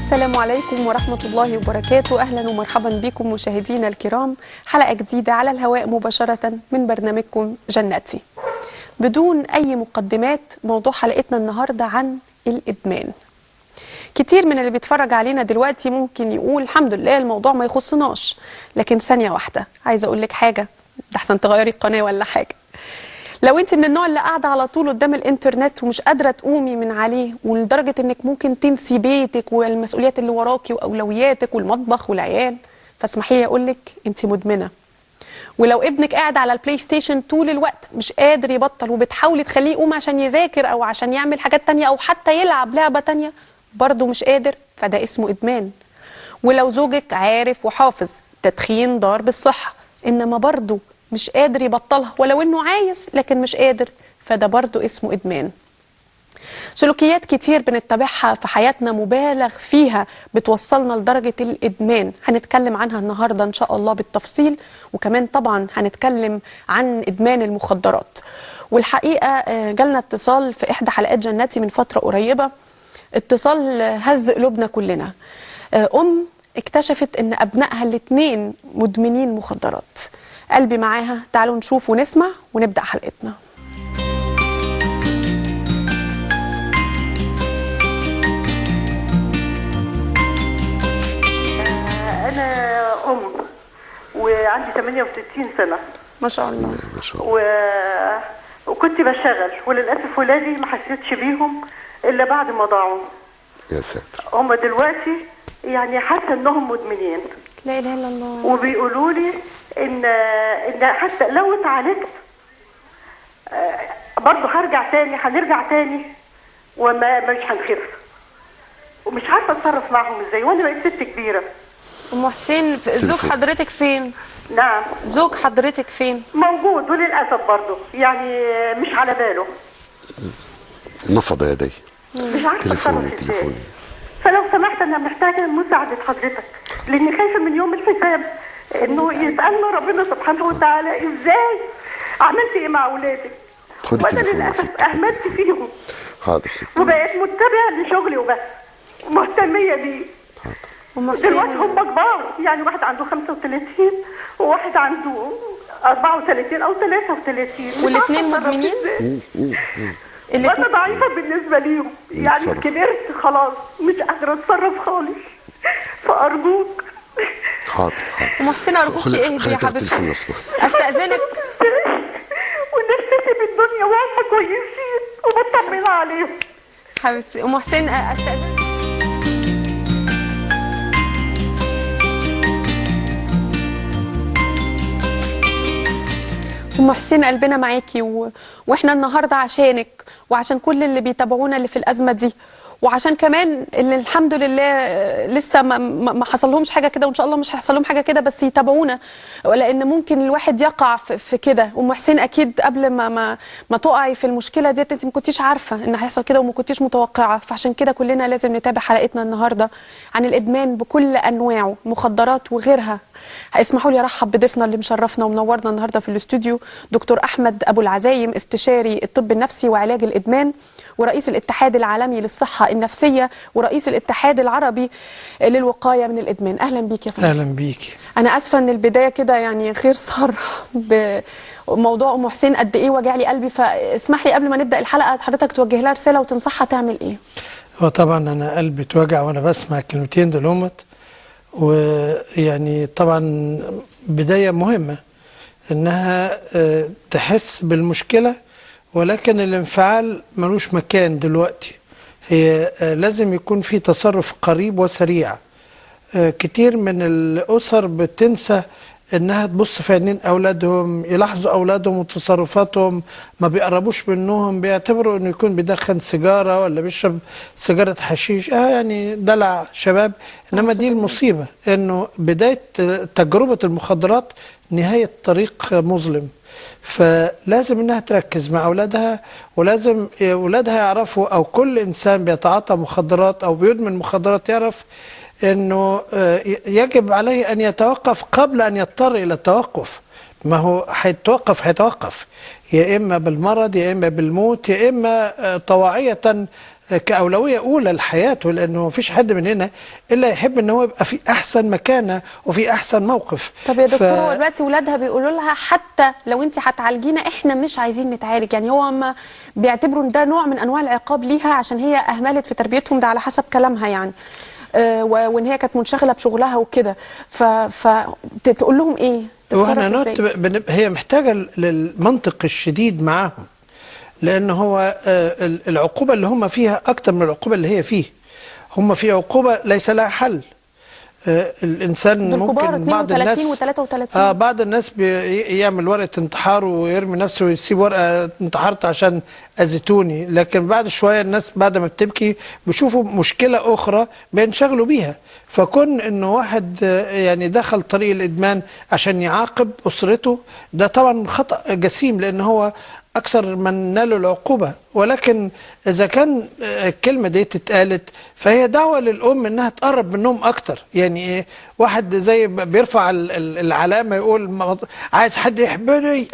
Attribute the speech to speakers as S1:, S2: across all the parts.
S1: السلام عليكم ورحمة الله وبركاته. أهلا ومرحبا بكم مشاهدينا الكرام، حلقة جديدة على الهواء مباشرة من برنامجكم جنتي. بدون أي مقدمات، موضوع حلقتنا النهاردة عن الإدمان. كتير من اللي بيتفرج علينا دلوقتي ممكن يقول الحمد لله الموضوع ما يخصناش، لكن ثانية واحدة عايزة أقول لك حاجة، ده أحسن تغيري القناة ولا حاجة. لو انت من النوع اللي قاعده على طول قدام الانترنت ومش قادره تقومي من عليه، ولدرجه انك ممكن تنسي بيتك والمسؤوليات اللي وراكي واولوياتك والمطبخ والعيال، فاسمحي لي اقول لك انت مدمنه. ولو ابنك قاعد على البلاي ستيشن طول الوقت مش قادر يبطل، وبتحاولي تخليه يقوم عشان يذاكر او عشان يعمل حاجات تانية او حتى يلعب لعبه تانية برضه مش قادر، فده اسمه ادمان. ولو زوجك عارف وحافظ تدخين ضار بالصحه انما برضه مش قادر يبطلها، ولو انه عايز لكن مش قادر، فده برضو اسمه ادمان. سلوكيات كتير بنتبعها في حياتنا مبالغ فيها بتوصلنا لدرجة الادمان، هنتكلم عنها النهاردة ان شاء الله بالتفصيل، وكمان طبعا هنتكلم عن ادمان المخدرات. والحقيقة جالنا اتصال في احدى حلقات جنتي من فترة قريبة، اتصال هز قلوبنا كلنا. ام اكتشفت ان ابنائها الاتنين مدمنين مخدرات. قلبي معاها، تعالوا نشوف ونسمع ونبدأ حلقتنا.
S2: أنا أم وعندي 68 سنة
S1: ما شاء الله.
S2: وكنت بشتغل، وللأسف ولادي ما حسيتش بيهم إلا بعد ما ضاعوا.
S3: يا ساتر.
S2: هم دلوقتي يعني حاسة إنهم مدمنين.
S1: لا إله إلا الله.
S2: وبيقولوا لي إن حتى لو اتعالجت برضه هنرجع تاني مش هنخف. ومش عارفة أتصرف معهم إزاي، وأنا بقيت ست كبيرة.
S1: أم حسين، زوج حضرتك فين؟
S2: نعم.
S1: زوج حضرتك فين؟
S2: موجود، وللأسف برضه يعني مش على باله.
S3: نفض يدي.
S2: مش عارفة
S3: تليفوني
S2: أتصرف إزاي. فلو سمحت أنا محتاجة مساعدة حضرتك، لأني خايفة من يوم الحساب إنه يسألنا ربنا سبحانه وتعالى إزاي عملت إيه مع أولادك. وأنا للأسف أهملت فيهم.
S3: حاضر ست.
S2: وبقيت متبعة لشغلي وبس، مهتمية بيه. دلوقتي هم كبار، يعني واحد عنده 35 وواحد عنده 34 أو 33.
S1: والاثنين مدمنين؟
S2: وأنا ضعيفة بالنسبة ليهم، يعني كبرت خلاص مش قادرة أتصرف خالص، فأرجوك.
S3: حاضر.
S1: أم حسين أرجوكي اهدي يا حبيبتي، أستأذنك.
S2: ونفسي بالدنيا وهم كويسين وبطمن عليهم.
S1: حبيبتي أم حسين أستأذنك. أم حسين قلبنا معاكي واحنا النهارده عشانك وعشان كل اللي بيتابعونا اللي في الأزمة دي، وعشان كمان اللي الحمد لله لسه ما حصلهمش حاجه كده، وان شاء الله مش هيحصل لهم حاجه كده، بس يتابعونا، لان ممكن الواحد يقع في كده. ام حسين اكيد قبل ما تقعي في المشكله ديت انت ما كنتيش عارفه ان هيحصل كده وما كنتيش متوقعه، فعشان كده كلنا لازم نتابع حلقتنا النهارده عن الادمان بكل انواعه، مخدرات وغيرها. اسمحوا لي ارحب بضيفنا اللي مشرفنا ومنورنا النهارده في الاستوديو، دكتور احمد ابو العزايم، استشاري الطب النفسي وعلاج الادمان، ورئيس الاتحاد العالمي للصحة النفسية، ورئيس الاتحاد العربي للوقاية من الإدمان. أهلا بيك يا فندم.
S4: أهلا بيك.
S1: أنا أسفة إن البداية كده يعني خير صار بموضوع أم حسين قد إيه وجع لي قلبي، فاسمح لي قبل ما نبدأ الحلقة حضرتك توجه لها رسالة وتنصحها تعمل إيه؟
S4: هو طبعا أنا قلبي اتوجع وأنا بسمع الكلمتين دول، ويعني طبعا بداية مهمة إنها تحس بالمشكلة، ولكن الانفعال ملوش مكان دلوقتي. هي لازم يكون في تصرف قريب وسريع. كتير من الأسر بتنسى انها تبص في عينين اولادهم، يلاحظوا اولادهم وتصرفاتهم، ما بيقربوش منهم، بيعتبروا انه يكون بيدخن سيجاره ولا بيشرب سيجاره حشيش، يعني دلع شباب. انما دي المصيبه، انه بدايه تجربه المخدرات نهايه طريق مظلم. فلازم انها تركز مع اولادها، ولازم اولادها يعرفوا، او كل انسان بيتعاطى مخدرات او بيدمن مخدرات يعرف انه يجب عليه ان يتوقف قبل ان يضطر الى التوقف. ما هو هيتوقف يا اما بالمرض يا اما بالموت يا اما طواعية كأولوية أولى لحياته، لأنه مفيش حد مننا إلا يحب إن هو يبقى في أحسن مكانة وفي أحسن موقف.
S1: طب يا دكتور، هو دلوقتي ولادها بيقولوا لها حتى لو انت هتعالجينا احنا مش عايزين نتعالج، يعني هو ما بيعتبروا ان ده نوع من انواع العقاب ليها عشان هي اهملت في تربيتهم، ده على حسب كلامها يعني، وان هي كانت منشغله بشغلها وكده، فتقول لهم ايه؟
S4: واحنا
S1: تتصرف ازاي؟
S4: هي محتاجة للمنطق الشديد معاهم، لأن هو العقوبة اللي هم فيها أكتر من العقوبة اللي هي فيه. هم في عقوبة ليس لها حل. الإنسان ممكن بعض الناس بعض الناس بيعمل ورقة انتحار ويرمي نفسه ويسيب ورقة انتحرت عشان أذيتوني، لكن بعد شوية الناس بعد ما بتبكي بيشوفوا مشكلة أخرى بينشغلوا بيها. فكون إنه واحد يعني دخل طريق الإدمان عشان يعاقب أسرته، ده طبعا خطأ جسيم، لأن هو أكثر من نالوا العقوبة. ولكن إذا كان الكلمة دي اتقالت فهي دعوة للأم إنها تقرب منهم أكتر. يعني واحد زي بيرفع العلامة يقول عايز حد يحبني.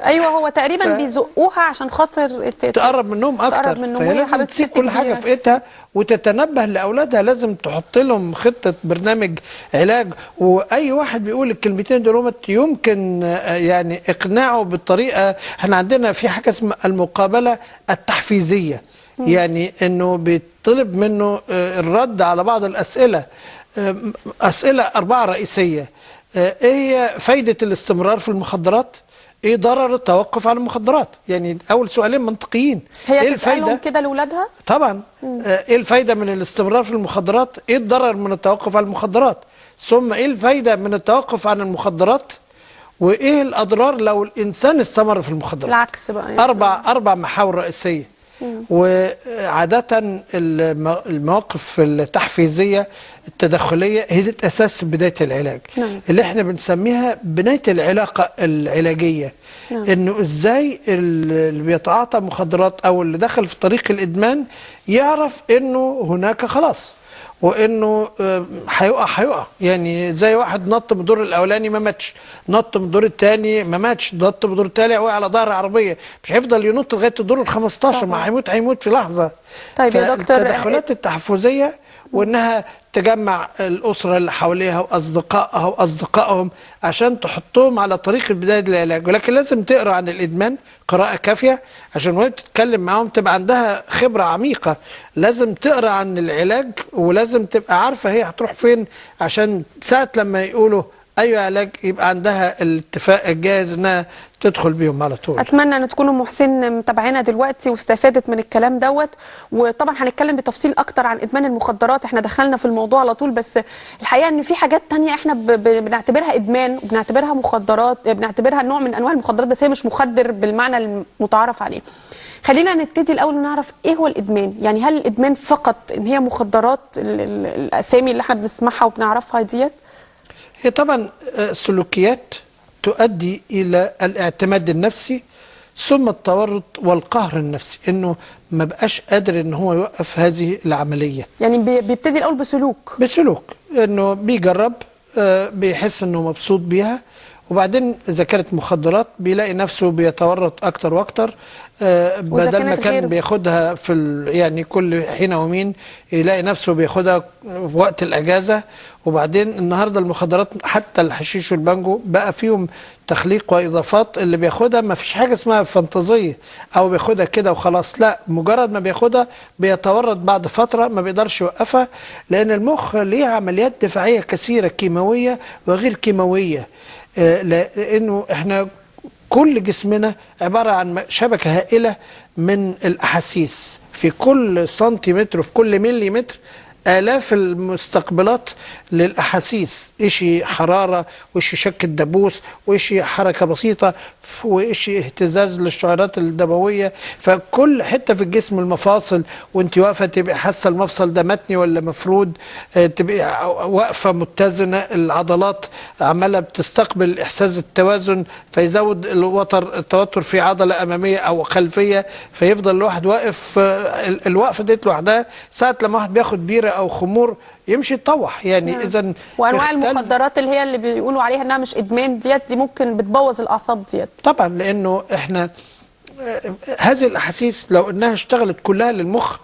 S1: أيوه هو تقريبا بيزقوها عشان خاطر
S4: تقرب منهم أكتر. فهي لازم تسيب كل حاجة في إيدها وتتنبه لأولادها، لازم تحط لهم خطة برنامج علاج. وأي واحد بيقول الكلمتين دول يمكن يعني إقناعه بالطريقة. احنا عندنا في حاجة اسمها المقابلة التحفيزية، يعني انه بيطلب منه الرد على بعض الأسئلة. أسئلة 4 رئيسية. ايه هي فايدة الاستمرار في المخدرات؟ ايه ضرر التوقف عن المخدرات؟ يعني اول سؤالين منطقيين.
S1: هي
S4: ايه
S1: الفايدة كده لاولادها؟
S4: طبعا. ايه الفايدة من الاستمرار في المخدرات؟ ايه الضرر من التوقف عن المخدرات؟ ثم ايه الفايدة من التوقف عن المخدرات؟ وايه الاضرار لو الانسان استمر في المخدرات؟
S1: العكس بقى يعني.
S4: 4 محاور رئيسيه. وعاده المواقف التحفيزيه التدخليه هي دي اساس بدايه العلاج. اللي احنا بنسميها بنايه العلاقه العلاجيه. انه ازاي اللي بيتعاطى مخدرات او اللي دخل في طريق الادمان يعرف انه هناك خلاص، وانه هيقع. يعني زي واحد نط من الدور الاولاني ما ماتش، نط من الدور الثاني ما ماتش، نط من الدور الثالث وقع على ظهر عربيه، مش هيفضل ينط لغايه الدور ال15، ما هيموت في لحظه.
S1: طيب يا دكتور،
S4: التدخلات التحفزيه وانها تجمع الاسره اللي حواليها واصدقائها واصدقائهم عشان تحطهم على طريق البدايه للعلاج. ولكن لازم تقرا عن الادمان قراءه كافيه عشان وهي بتتكلم معاهم تبقى عندها خبره عميقه. لازم تقرا عن العلاج ولازم تبقى عارفه هي هتروح فين، عشان ساعه لما يقولوا اي علاج يبقى عندها الاتفاق الجاهز انها تدخل بيهم على طول.
S1: اتمنى ان تكونوا محسن متابعينا دلوقتي واستفادت من الكلام دوت. وطبعا هنتكلم بتفصيل اكتر عن ادمان المخدرات، احنا دخلنا في الموضوع على طول، بس الحقيقه ان في حاجات تانية احنا بنعتبرها ادمان وبنعتبرها مخدرات، بنعتبرها نوع من انواع المخدرات، بس هي مش مخدر بالمعنى المتعارف عليه. خلينا نبتدي الاول ونعرف ايه هو الادمان. يعني هل الادمان فقط ان هي مخدرات الاسامي اللي احنا بنسمعها وبنعرفها ديت؟
S4: هي طبعا سلوكيات تؤدي إلى الاعتماد النفسي ثم التورط والقهر النفسي، إنه ما بقاش قادر إن هو يوقف هذه العملية.
S1: يعني بيبتدي الأول بسلوك
S4: إنه بيجرب، بيحس إنه مبسوط بيها، وبعدين إذا كانت مخدرات بيلاقي نفسه بيتورط أكتر وأكتر. بدل ما كان بياخدها في يعني كل حين ومين يلاقي نفسه بياخدها في وقت الأجازة. وبعدين النهارده المخدرات حتى الحشيش والبانجو بقى فيهم تخليق وإضافات، اللي بياخدها ما فيش حاجة اسمها فانتازية أو بياخدها كده وخلاص، لا، مجرد ما بياخدها بيتورط بعد فترة ما بيقدرش يوقفها، لأن المخ ليه عمليات دفاعية كثيرة كيماوية وغير كيماوية. لأنه احنا كل جسمنا عبارة عن شبكة هائلة من الأحاسيس، في كل سنتيمتر وفي كل مليمتر آلاف المستقبلات للأحاسيس، إشي حرارة وإشي شك الدبوس وإشي حركة بسيطة وإشي اهتزاز للشعيرات الدموية. فكل حتة في الجسم، المفاصل وانت واقفة تبقى حاسة المفصل ده متني ولا مفرود، تبقى واقفة متزنة، العضلات عمالة بتستقبل إحساس التوازن فيزود التوتر في عضلة أمامية أو خلفية، فيفضل الواحد واقف. الوقفة دي لوحدها ساعة لما واحد بياخد بيرة أو خمور يمشي يطوح. يعني إذا
S1: وأنواع المخدرات اللي هي اللي بيقولوا عليها إنها مش إدمان دي ممكن بتبوظ الأعصاب ديت
S4: طبعا، لأنه إحنا هذه الأحاسيس لو إنها اشتغلت كلها للمخ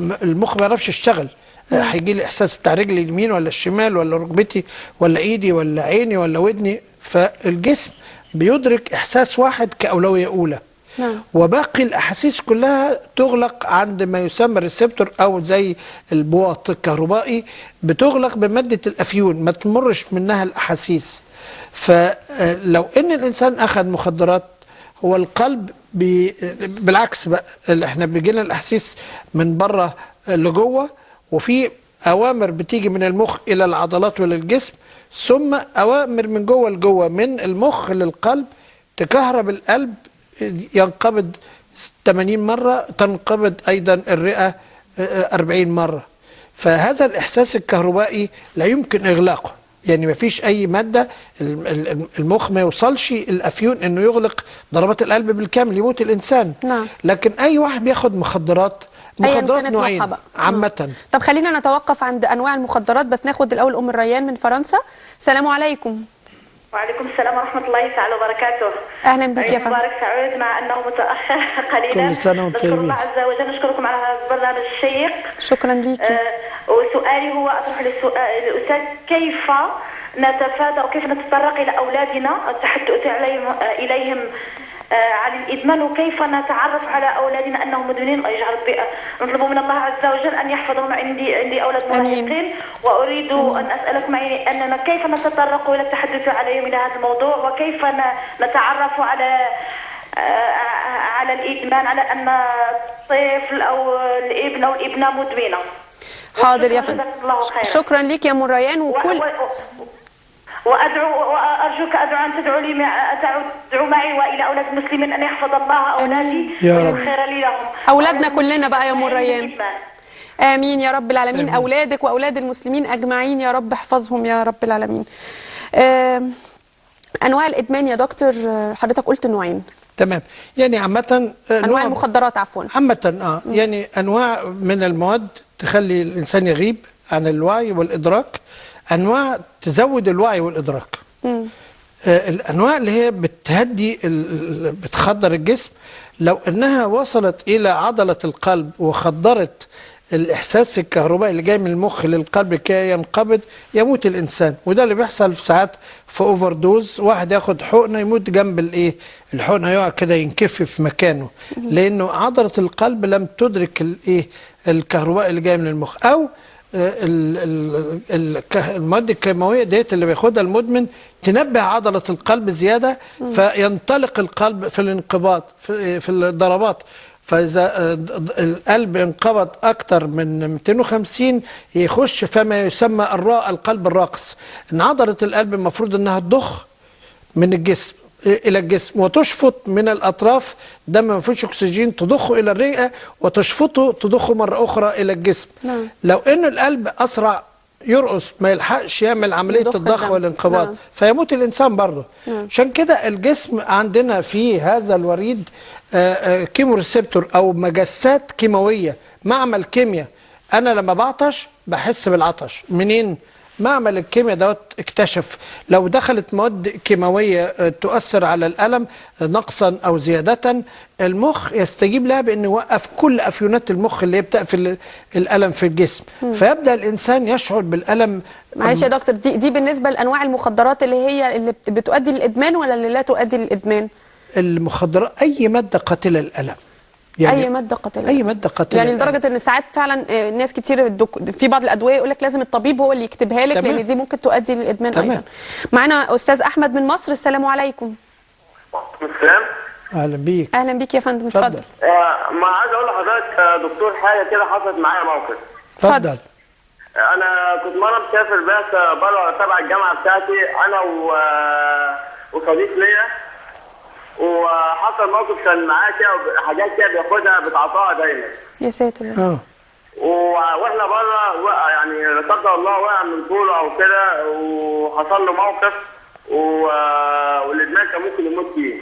S4: المخ ما يعرفش يشتغل. هيجي لي احساس بتاع رجلي اليمين ولا الشمال ولا ركبتي ولا ايدي ولا عيني ولا ودني. فالجسم بيدرك احساس واحد كاولويه اولى. وباقي الاحاسيس كلها تغلق عند ما يسمى الريسبتور، او زي البواط الكهربائي بتغلق بماده الافيون، ما تمرش منها الاحاسيس. فلو ان الانسان اخذ مخدرات، هو القلب بالعكس بقى، احنا بيجي لنا الاحاسيس من بره لجوه، وفي اوامر بتيجي من المخ الى العضلات وللجسم، ثم اوامر من جوه لجوه من المخ للقلب تكهرب القلب، ينقبض 80 مرة، تنقبض أيضا الرئة 40 مرة. فهذا الإحساس الكهربائي لا يمكن إغلاقه، يعني ما فيش أي مادة المخ ما يوصلش الأفيون أنه يغلق ضربات القلب بالكامل، يموت الإنسان. لكن أي واحد بياخد مخدرات نوعين عامة.
S1: طب خلينا نتوقف عند أنواع المخدرات، بس ناخد الأول أم الريان من فرنسا. السلام عليكم.
S2: وعليكم السلام ورحمة الله تعالى وبركاته.
S1: أهلا بك يا فندم.
S2: مبارك سعود، مع أنه متأخر قليلا.
S4: كل سنة وانتم طيبين.
S2: نشكر الله عز وجل، نشكركم على هذا البرنامج الشيق.
S1: شكرا لك.
S2: وسؤالي هو أطرح للأستاذ: كيف نتفادى وكيف نتطرق إلى أولادنا التحدث إليهم عن الإدمان، وكيف نتعرف على أولادنا أنهم مدمنين؟ الله يجعل نطلب من الله عز وجل أن يحفظهم. عندي أولاد مراهقين، وأريد أن أسألكم أننا كيف نتطرق إلى التحدث عليهم إلى هذا الموضوع، وكيف نتعرف على الإدمان، على أن الطفل أو الابن أو الابنة مدمنة.
S1: حاضر يا فندم. شكرا لك يا ام الريان. وكل
S2: وأرجوك أن تدعو معي وإلى أولاد المسلمين أن يحفظ الله أولادي ويخير لي لهم.
S1: أولادنا كلنا بقى يا أم الريان. آمين يا رب العالمين. آمين. أولادك وأولاد المسلمين أجمعين يا رب احفظهم يا رب العالمين. أنواع الإدمان يا دكتور، حضرتك قلت نوعين.
S4: تمام. يعني عامة
S1: أنواع المخدرات عفوا.
S4: عامة يعني أنواع من المواد تخلي الإنسان يغيب عن الوعي والإدراك، أنواع تزود الوعي والإدراك. الأنواع اللي هي بتهدي بتخدر الجسم، لو أنها وصلت إلى عضلة القلب وخدرت الإحساس الكهربائي اللي جاي من المخ للقلب كي ينقبض، يموت الإنسان. وده اللي بيحصل في ساعات في أوفر دوز، واحد ياخد حقنة يموت جنب الحقنة، يقع كده ينكف في مكانه، لأنه عضلة القلب لم تدرك الكهرباء اللي جاي من المخ. أو المواد الكيماويه ديت اللي بياخدها المدمن تنبه عضله القلب زياده، فينطلق القلب في الانقباض في الضربات. فاذا القلب انقبض اكتر من 250 يخش فما يسمى القلب الراقص. ان عضله القلب المفروض انها تضخ من الجسم الى الجسم وتشفط من الاطراف، دم ما فيهوش اكسجين تضخه الى الرئه وتشفطه تضخه مره اخرى الى الجسم. لو ان القلب اسرع يرقص ما يلحقش يعمل عمليه الضخ والانقباض، فيموت الانسان برضه. عشان كده الجسم عندنا في هذا الوريد كيمو ريسبتور او مجسات كيماويه، معمل كيمياء. انا لما بعطش بحس بالعطش منين؟ معمل الكيمياء دوت اكتشف لو دخلت مواد كيماويه تؤثر على الالم نقصا او زياده، المخ يستجيب لها بانه يوقف كل افيونات المخ اللي هي بتقفل الالم في الجسم، فيبدا الانسان يشعر بالالم.
S1: معلش يا دكتور، دي بالنسبه لانواع المخدرات اللي بتؤدي للادمان ولا اللي لا تؤدي للادمان؟
S4: المخدرات اي ماده قاتله للالم،
S1: يعني اي ماده قاتله،
S4: اي ماده قاتله،
S1: يعني لدرجه ان ساعات فعلا ناس كتير في بعض الادويه يقول لك لازم الطبيب هو اللي يكتبها لك، لان دي ممكن تؤدي للادمان. ايضا معانا استاذ احمد من مصر. السلام عليكم.
S5: السلام.
S4: اهلا بيك.
S1: اهلا بيك يا فندم، اتفضل.
S5: ما عايز اقول لحضرتك يا دكتور حاجه كده حصلت معايا موقف.
S4: اتفضل.
S5: انا كنت مره مسافر بعثه بره تبع الجامعه بتاعتي، انا وصديق ليا، وحصل موقف كان معاه كده حاجات كده بياخدها بتعطاها دايما.
S1: يا ساتر.
S5: واحنا بره يعني لا قدر الله وقع من طوله او كده، وحصل له موقف والادمان كان ممكن يموت فيه.